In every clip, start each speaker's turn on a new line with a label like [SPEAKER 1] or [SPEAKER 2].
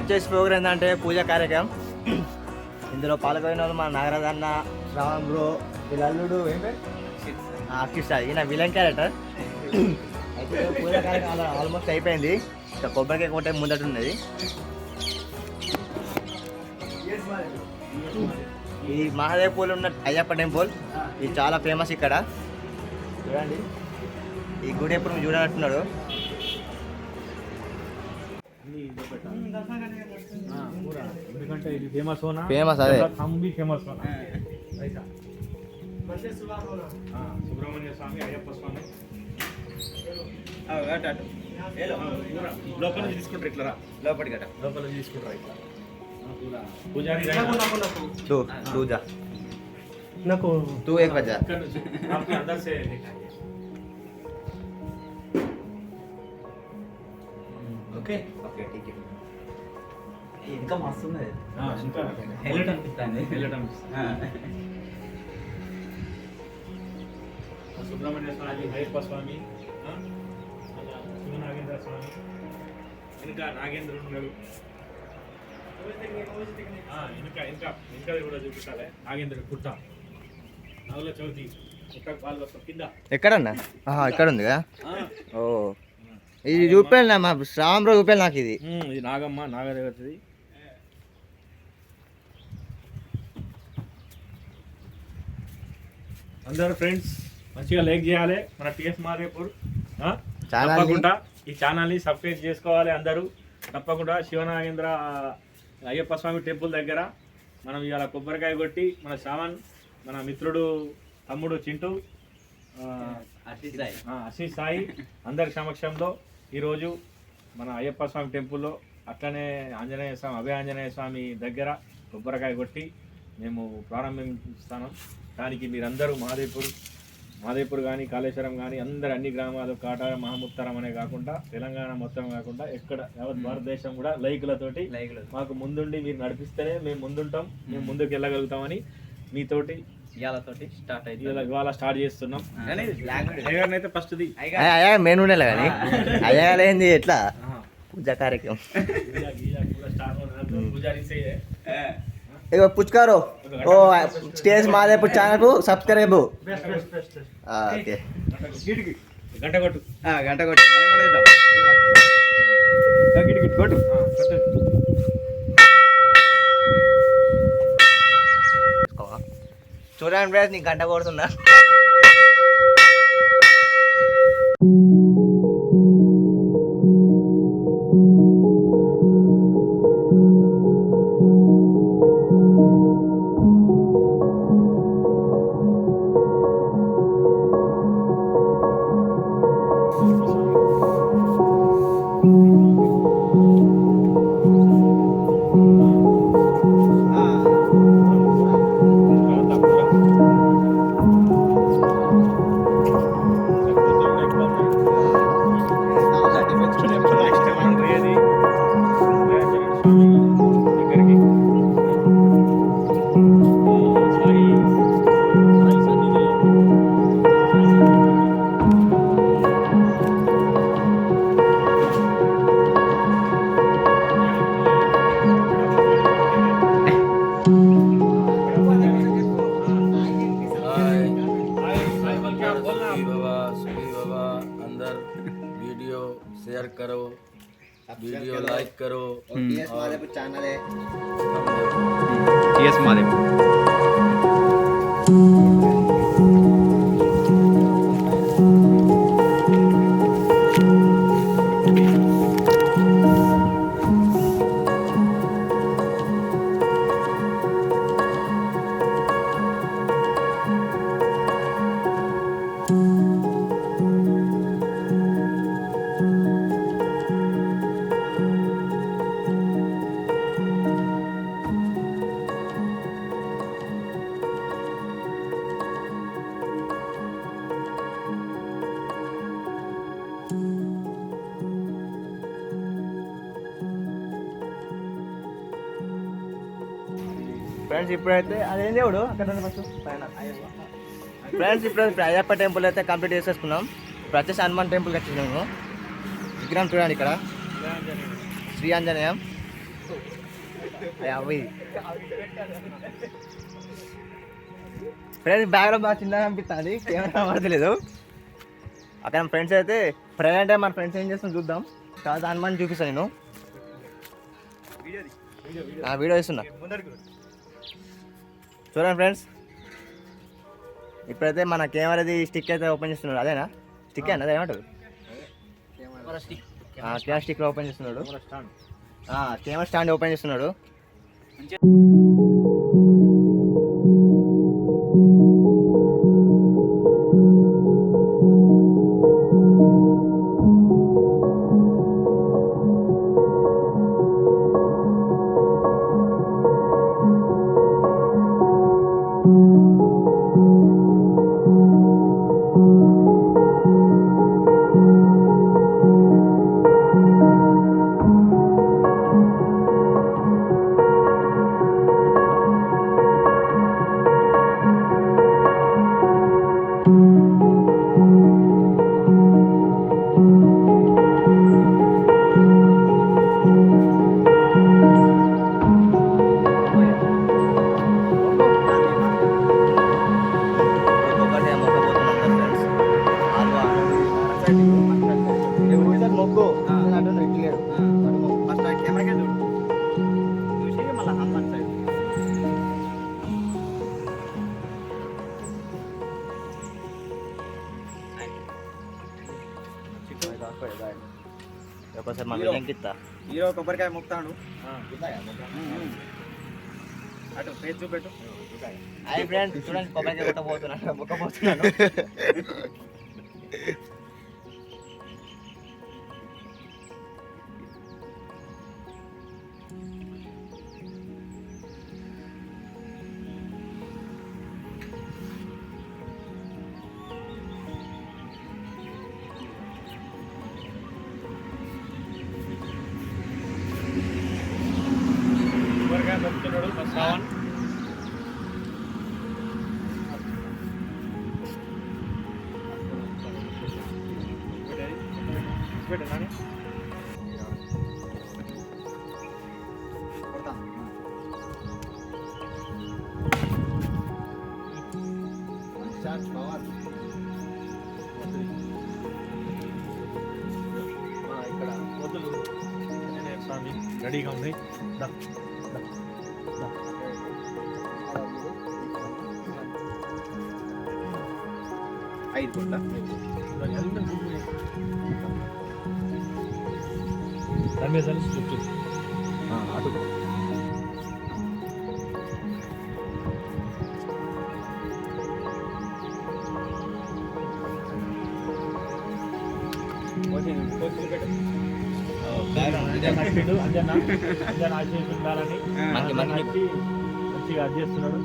[SPEAKER 1] వచ్చేసి ప్రోగ్రామ్ ఏంటంటే పూజా కార్యక్రమం. ఇందులో పాల్గొన్న వాళ్ళు మన నాగరాజ్ అన్న, శ్రావణ్ బ్రో, వీళ్ళ అల్లుడు ఏం పేరు అక్షిష్, ఈయన విలన్ క్యారెక్టర్. అయితే పూజా కార్యక్రమం ఆల్మోస్ట్ అయిపోయింది. ఇంకా కొబ్బరికాయ కొట్టే ముందట ఉన్నది. ఈ మహాదేవ్పూర్ ఉన్న అయ్యప్ప టెంపుల్ ఇది చాలా ఫేమస్ ఇక్కడ. చూడండి ఈ గుడి ఎప్పుడు చూడాలంటున్నాడు.
[SPEAKER 2] ఎందుకంటే ఇది ఫేమస్
[SPEAKER 1] ఫేమస్ అదే
[SPEAKER 2] ఫేమస్ సుబ్రహ్మణ్య స్వామి, అయ్యప్ప స్వామి లోపల నుంచి తీసుకుంటారు. ఇట్లా
[SPEAKER 1] లోపలికి
[SPEAKER 2] లోపల నుంచి తీసుకుంటారు. ఇట్లా పూజారి
[SPEAKER 1] दूजा
[SPEAKER 3] నాకు
[SPEAKER 1] तू एक बजा
[SPEAKER 2] अंदर से
[SPEAKER 1] ओके ओके ठीक है. ఇంకా మస్తు ఉన్నది.
[SPEAKER 2] ఇంకా
[SPEAKER 1] హైలైట్ అనిపిస్తుంది.
[SPEAKER 2] సుబ్రహ్మణ్య స్వామి, అయ్యప్ప స్వామి, శివనాగేంద్ర స్వామి, ఇంకా నాగేంద్రుడు ఉన్నాడు. ఇంకా కూడా చూపించాలి. నాగేంద్రుడు పుట్ట, నవల చవితి పుట్టకు పాలు వస్తాం కింద.
[SPEAKER 1] ఎక్కడన్నా ఇక్కడ ఉంది కదా. ఓ ఇది చూపాను మా శ్రావణ్ రోజు చూపాను నాకు. ఇది
[SPEAKER 2] నాగమ్మ, నాగదేవతది. అందరు ఫ్రెండ్స్ మంచిగా లైక్ చేయాలి మన టిఎస్ మాదేపూర్. తప్పకుండా ఈ ఛానల్ని సబ్స్క్రైబ్ చేసుకోవాలి అందరూ. తప్పకుండా శివనాగేంద్ర అయ్యప్ప స్వామి టెంపుల్ దగ్గర మనం ఇవాళ కొబ్బరికాయ కొట్టి మన శ్రావణ్, మన మిత్రుడు తమ్ముడు చింటూ, ఆశీష్ సాయి అందరి సమక్షంలో ఈరోజు మన అయ్యప్ప స్వామి టెంపుల్లో అట్లనే ఆంజనేయ స్వామి, అభయ ఆంజనేయ స్వామి దగ్గర కొబ్బరికాయ కొట్టి మేము ప్రారంభిస్తాను. దానికి మీరందరూ మాదేపూర్ కానీ, కాళేశ్వరం కానీ అందరు అన్ని గ్రామాలు, కాటార, మహముత్తరం అనే కాకుండా తెలంగాణ మొత్తం కాకుండా ఎక్కడ యావత్ భారతదేశం కూడా లైకులతోటి మాకు ముందుండి మీరు నడిపిస్తేనే మేము ముందుంటాం, మేము ముందుకు వెళ్ళగలుగుతామని మీతోటి ఇవాళ స్టార్ట్ చేస్తున్నాం. అయితే ఫస్ట్
[SPEAKER 1] మెయిన్ ఉండాలి కానీ అయ్యాలేంది ఎట్లా పూజా కార్యక్రమం. ఇగో పుచ్చుకారు ఓ స్టేజ్ మాదేపూర్ ఛానల్ కు సబ్స్క్రైబ్. ఓకే
[SPEAKER 2] గంట కొట్టు,
[SPEAKER 1] గంట కొట్టు కొట్టు. చూడండి ఫ్రెండ్స్, నీకు గంట కొడుతున్నా.
[SPEAKER 4] शेयर करो, वीडियो लाइक करो।
[SPEAKER 1] टीएस मादेपुर चैनल है,
[SPEAKER 4] टीएस मादेपुर।
[SPEAKER 1] ఫ్రెండ్స్ ఇప్పుడైతే అదేం దేవుడు అక్కడ ఫస్ట్ ఫ్రెండ్స్ ఇప్పుడు అయ్యప్ప టెంపుల్ అయితే కంప్లీట్ చేసేసుకున్నాం. ఇప్పుడు వచ్చేసి హనుమాన్ టెంపుల్కి వచ్చేసాము. విగ్రహం చూడండి ఇక్కడ శ్రీ ఆంజనేయం. అవి ఫ్రెండ్స్ బ్యాగ్లో బాగా చిన్నగా అనిపిస్తుంది, కెమెరా పడతలేదు. అక్కడ ఫ్రెండ్స్ అయితే ప్రజెంట్ మన ఫ్రెండ్స్ ఏం చేస్తాం చూద్దాం. తర్వాత దాని మనం చూపిస్తాను నేను వీడియో ఇస్తున్నా చూడండి ఫ్రెండ్స్. ఇప్పుడైతే మన కెమెరాది స్టిక్ అయితే ఓపెన్ చేస్తున్నాడు. అదేనా స్టిక్ అన్న అదేమంటారు? కెమెరా స్టిక్లో ఓపెన్ చేస్తున్నాడు. కెమెరా స్టాండ్ ఓపెన్ చేస్తున్నాడు. ఒకసారి మన వెంకిత్తా
[SPEAKER 5] హీరో కొబ్బరికాయ మొక్తాడు. అటు ఫేస్ చూపెట్టు.
[SPEAKER 1] హాయ్ ఫ్రెండ్స్, చూడండి కొబ్బరికాయ కొట్టబోతున్నాను, మొక్కబోతున్నాను.
[SPEAKER 2] మొక్కుతున్నాడు మా శ్రావణ్. పెట్టండి ఇక్కడ మొదలు ఆంజనేయ స్వామి రెడీగా ఉంది.
[SPEAKER 5] ఐదు గుంట
[SPEAKER 2] అటు అంజన్ ఆశీస్సు ఉండాలని మంచిగా అది చేస్తున్నాడు.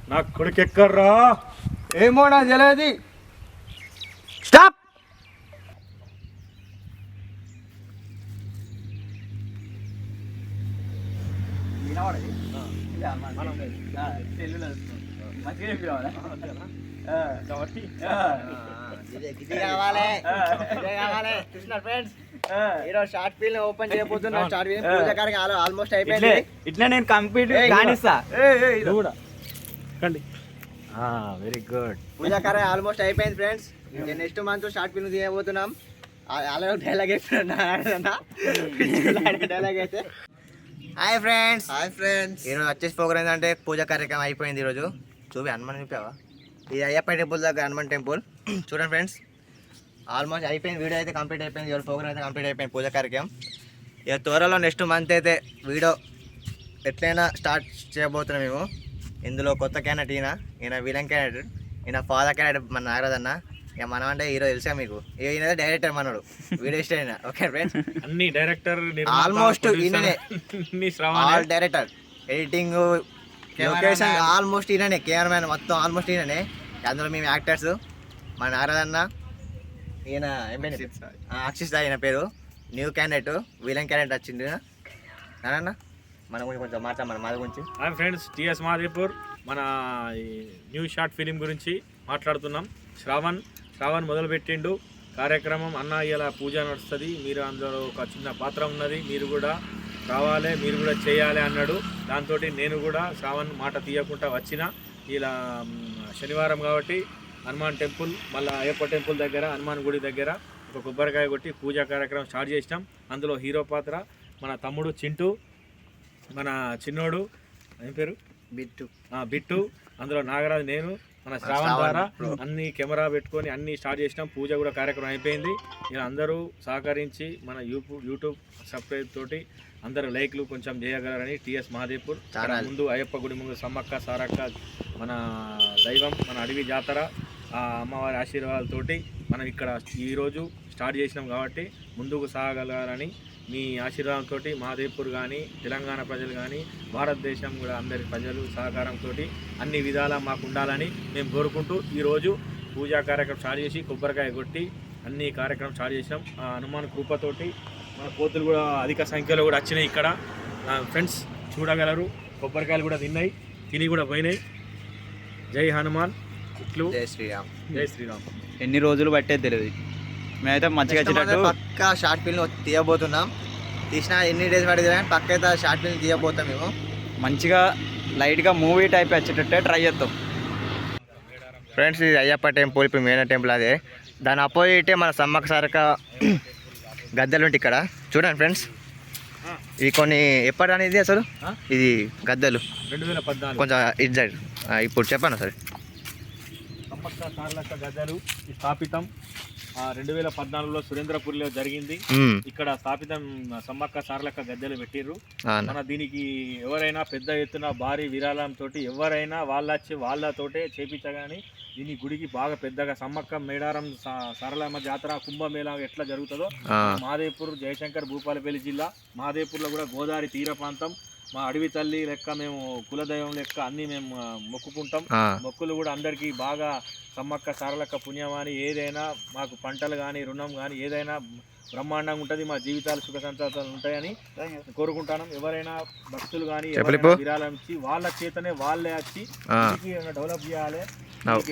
[SPEAKER 2] నా కొడుకు ఎక్కర్రా
[SPEAKER 5] ఏమో నా తెలియదు.
[SPEAKER 1] స్టాప్.
[SPEAKER 2] కాబట్టి
[SPEAKER 1] ఈరోజు షార్ట్ ఫిల్మ్ ఓపెన్ చేయబోతున్నా. షార్ట్ ఫిల్మ్ పూజ కార్యక్రమం ఆల్మోస్ట్ అయిపోయింది.
[SPEAKER 5] ఇట్లా నేను కంప్లీట్ కానిస్తా.
[SPEAKER 2] Very good.
[SPEAKER 1] పూజ కార్యక్రమం ఆల్మోస్ట్ అయిపోయింది friends. Next month short film తీయబోతున్నాం. అలాగే డైలాగ్ డైలాగ్ అయితే హాయ్ ఫ్రెండ్స్. ఈరోజు వచ్చేసి ప్రోగ్రామ్ ఏంటంటే పూజ కార్యక్రమం అయిపోయింది. ఈరోజు హనుమాన్ చూపావా? ఇది అయ్యప్ప టెంపుల్ దగ్గర హనుమాన్ టెంపుల్. చూడండి ఫ్రెండ్స్, ఆల్మోస్ట్ అయిపోయింది. వీడియో అయితే కంప్లీట్ అయిపోయింది. ఈరోజు ప్రోగ్రామ్ అయితే కంప్లీట్ అయిపోయింది పూజ కార్యక్రమం. ఇక త్వరలో నెక్స్ట్ మంత్ అయితే వీడియో ఎట్లయినా స్టార్ట్ చేయబోతున్నాం మేము. ఇందులో కొత్త క్యాండిడేట్ ఈయన విలన్ క్యాండిడేట్, ఈయన ఫాదర్ క్యాండిడేట్ మన నాగరాజ్ అన్న. ఇక మనం అంటే హీరో తెలుసా మీకు, ఈయన డైరెక్టర్ మనోడు, వీడియో స్టైల్. ఓకే ఫ్రెండ్స్,
[SPEAKER 2] అన్ని డైరెక్టర్
[SPEAKER 1] ఆల్మోస్ట్ ఈయననే,
[SPEAKER 2] అన్ని Shravan
[SPEAKER 1] all director, editing, location almost ఈయననే, కెమెరామ్యాన్ మొత్తం ఆల్మోస్ట్ ఈయననే. అందులో మేము యాక్టర్స్, మన నారదన్న, ఈయన ఏం పేరు, అక్షిత్ ఈయన పేరు, న్యూ క్యాండిడేట్, విలన్ క్యాండిడేట్ వచ్చింది నారన్న. మన గురించి కొంచెం మాట్లాడమని మా గురించి.
[SPEAKER 2] హాయ్ ఫ్రెండ్స్, టిఎస్ మాదేపూర్ మన న్యూ షార్ట్ ఫిలిం గురించి మాట్లాడుతున్నాం. శ్రావణ్ మొదలుపెట్టిండు కార్యక్రమం. అన్న ఇలా పూజ నడుస్తుంది, మీరు అందులో ఒక చిన్న పాత్ర ఉన్నది, మీరు కూడా రావాలి, మీరు కూడా చేయాలి అన్నాడు. దాంతో నేను కూడా శ్రావణ్ మాట తీయకుండా వచ్చిన. ఇలా శనివారం కాబట్టి హనుమాన్ టెంపుల్, మళ్ళీ అయ్యప్ప టెంపుల్ దగ్గర, హనుమాన్ గుడి దగ్గర ఒక కొబ్బరికాయ కొట్టి పూజా కార్యక్రమం స్టార్ట్ చేసినాం. అందులో హీరో పాత్ర మన తమ్ముడు చింటూ, మన చిన్నోడు ఏం పేరు బిట్టు, అందులో నాగరాజు, నేను, మన శ్రావణ్ ద్వారా అన్ని కెమెరా పెట్టుకొని అన్ని స్టార్ట్ చేసినాం. పూజ కూడా కార్యక్రమం అయిపోయింది. ఇలా అందరూ సహకరించి మన యూట్యూబ్ సబ్స్క్రైబ్ తోటి అందరూ లైక్లు కొంచెం చేయగలరని టిఎస్ మహాదేవ్పూర్. ముందు అయ్యప్ప గుడి ముందు సమ్మక్క సారక్క మన దైవం, మన అడవి జాతర, ఆ అమ్మవారి ఆశీర్వాదాలతోటి మనం ఇక్కడ ఈరోజు స్టార్ట్ చేసినాం. కాబట్టి ముందుకు సాగగలరని మీ ఆశీర్వాదంతో మహాదేవ్పూర్ కానీ, తెలంగాణ ప్రజలు కానీ, భారతదేశం కూడా అందరి ప్రజలు సహకారంతో అన్ని విధాలా మాకు ఉండాలని మేము కోరుకుంటూ ఈరోజు పూజా కార్యక్రమం స్టార్ట్ చేసి కొబ్బరికాయ కొట్టి అన్ని కార్యక్రమం స్టార్ట్ చేసినాం. ఆ హనుమాన్ కృపతోటి మన కోతులు కూడా అధిక సంఖ్యలో కూడా వచ్చినాయి ఇక్కడ. ఫ్రెండ్స్ చూడగలరు, కొబ్బరికాయలు కూడా తిని కూడా పోయినాయి. జై హనుమాన్, ఇట్లు
[SPEAKER 1] జై శ్రీరామ్.
[SPEAKER 2] జై శ్రీరామ్.
[SPEAKER 5] ఎన్ని రోజులు పట్టేది తెలియదు, మేమైతే మంచిగా వచ్చేటట్టు
[SPEAKER 1] పక్కా షార్ట్ ఫిల్మ్ తీయబోతున్నాం. తీసిన ఎన్ని డేస్ పడుతుంది కానీ పక్క అయితే షార్ట్ ఫిల్మ్ తీయబోతాం మేము.
[SPEAKER 5] మంచిగా లైట్గా మూవీ టైప్ వచ్చేటట్టే ట్రై చేస్తాం.
[SPEAKER 1] ఫ్రెండ్స్, ఇది అయ్యప్ప టెంపుల్, ఇప్పుడు మెయిన్ టెంపుల్ అదే. దాని అపోజిటే మన సమ్మక్క సారక్క గద్దెలు ఉంటాయి ఇక్కడ. చూడండి ఫ్రెండ్స్, ఇది కొన్ని ఎప్పటి అనేది అసలు ఇది గద్దెలు
[SPEAKER 2] 2014
[SPEAKER 1] కొంచెం ఇది సైడ్ ఇప్పుడు చెప్పండి సార్.
[SPEAKER 2] సమ్మక్క సారలక్క గద్దెలు స్థాపితం 2014లో సురేంద్రపూర్లో జరిగింది. ఇక్కడ స్థాపితం సమ్మక్క సారలక్క గద్దెలు పెట్టిర్రు. మన దీనికి ఎవరైనా పెద్ద ఎత్తున భారీ విరాళంతో ఎవరైనా వాళ్ళతోటే చేపించగాని దీని గుడికి బాగా పెద్దగా సమ్మక్క మేడారం సారలమ్మ జాతర కుంభమేళా ఎట్లా జరుగుతుందో మహాదేవ్పూర్, జయశంకర్, భూపాలపల్లి జిల్లా మహాదేవ్పూర్లో కూడా గోదావరి తీర ప్రాంతం, మా అడవి తల్లి లెక్క మేము కులదైవం లెక్క అన్నీ మేము మొక్కుకుంటాం. మొక్కులు కూడా అందరికీ బాగా సమ్మక్క సారలక్క పుణ్యమాని ఏదైనా మాకు పంటలు కానీ, రుణం కానీ ఏదైనా బ్రహ్మాండంగా ఉంటుంది. మా జీవితాలు సుఖ సంతోషాలు ఉంటాయని కోరుకుంటాను. ఎవరైనా భక్తులు కానీ విరాళం ఇచ్చి వాళ్ళ చేతనే వాళ్ళే వచ్చి డెవలప్ చేయాలి,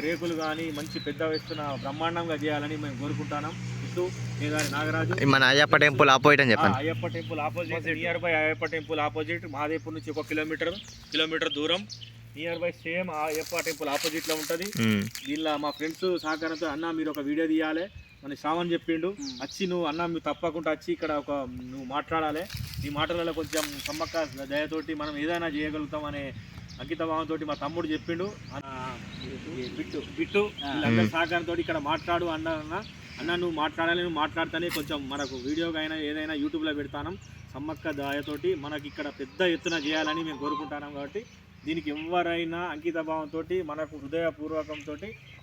[SPEAKER 2] రేకులు కానీ మంచి పెద్ద వేస్తున్న బ్రహ్మాండంగా చేయాలని మేము కోరుకుంటాం. ఇటు నాగరాజు,
[SPEAKER 1] మన అయ్యప్ప టెంపుల్ ఆపోజిట్ అని చెప్పండి.
[SPEAKER 2] Ayyappa temple opposite, near by Ayyappa temple opposite, Mahadevpur నుంచి 1 కిలోమీటర్ దూరం, near by same Ayyappa temple opposite లో ఉంటది. దీనిలో మా ఫ్రెండ్స్ సహకారంతో అన్న మీరు ఒక వీడియో తీయాలి మన శ్రావణ్ చెప్పిండు, వచ్చి నువ్వు అన్న మీరు తప్పకుండా వచ్చి ఇక్కడ నువ్వు మాట్లాడాలి, నీ మాటలలో కొంచెం సమ్మక్క దయతోటి మనం ఏదైనా చేయగలుగుతాం అనే అంకిత భావంతో మా తమ్ముడు చెప్పిండు. బిట్టు వీళ్ళందరి సహకారంతో ఇక్కడ మాట్లాడు అన్న నువ్వు మాట్లాడాలి, నువ్వు మాట్లాడితేనే కొంచెం మనకు వీడియోగా అయినా ఏదైనా యూట్యూబ్లో పెడతాను. సమ్మక్క దయతోటి మనకి ఇక్కడ పెద్ద ఎత్తున చేయాలని మేము కోరుకుంటున్నాం. కాబట్టి దీనికి ఎవరైనా అంకిత భావంతో మనకు హృదయపూర్వకంతో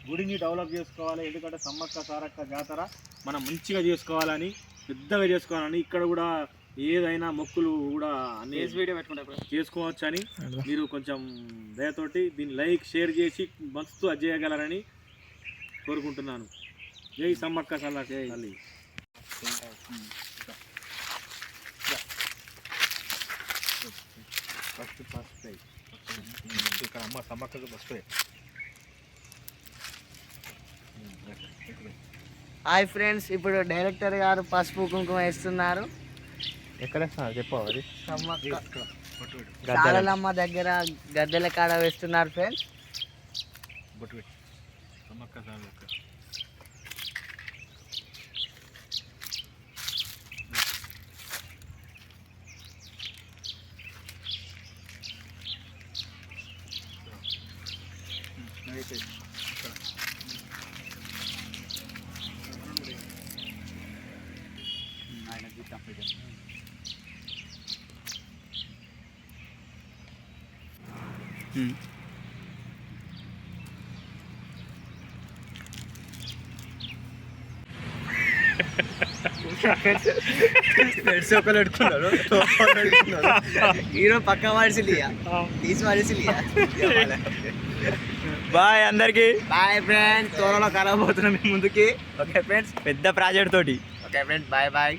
[SPEAKER 2] గుడిని డెవలప్ చేసుకోవాలి. ఎందుకంటే సమ్మక్క సారక్క జాతర మనం మంచిగా చేసుకోవాలని, పెద్దగా చేసుకోవాలని, ఇక్కడ కూడా ఏదైనా మొక్కులు కూడా అన్ని చేసుకోవచ్చు అని మీరు కొంచెం దయతోటి దీన్ని లైక్ షేర్ చేసి మస్తు అజ్జేయగలరని కోరుకుంటున్నాను. జై సమ్మక్క సారలక్క తల్లి. ఫస్ట్ ఇక్కడ అమ్మ సమ్మక్కకు ఫస్ట్.
[SPEAKER 6] హాయ్ ఫ్రెండ్స్, ఇప్పుడు డైరెక్టర్ గారు పసుపు కుంకుమ వేస్తున్నారు.
[SPEAKER 1] ఎక్కడ చెప్పవాలి,
[SPEAKER 6] సారలమ్మ దగ్గర గద్దెల కాడ వేస్తున్నారు ఫ్రెండ్స్.
[SPEAKER 2] సమ్మక్క సారలక్క
[SPEAKER 1] ఫ్రెండ్స్ ఒకరు పెట్టుకున్నారు హీరో పక్క వాడిసిలి తీసి వాడిసిలి
[SPEAKER 5] బాయ్ అందరికి.
[SPEAKER 1] బాయ్ ఫ్రెండ్స్ త్వరలో కలవబోతున్నాం మీ ముందుకి.
[SPEAKER 5] ఓకే ఫ్రెండ్స్, పెద్ద ప్రాజెక్ట్ తోటి.
[SPEAKER 1] Okay friends bye bye.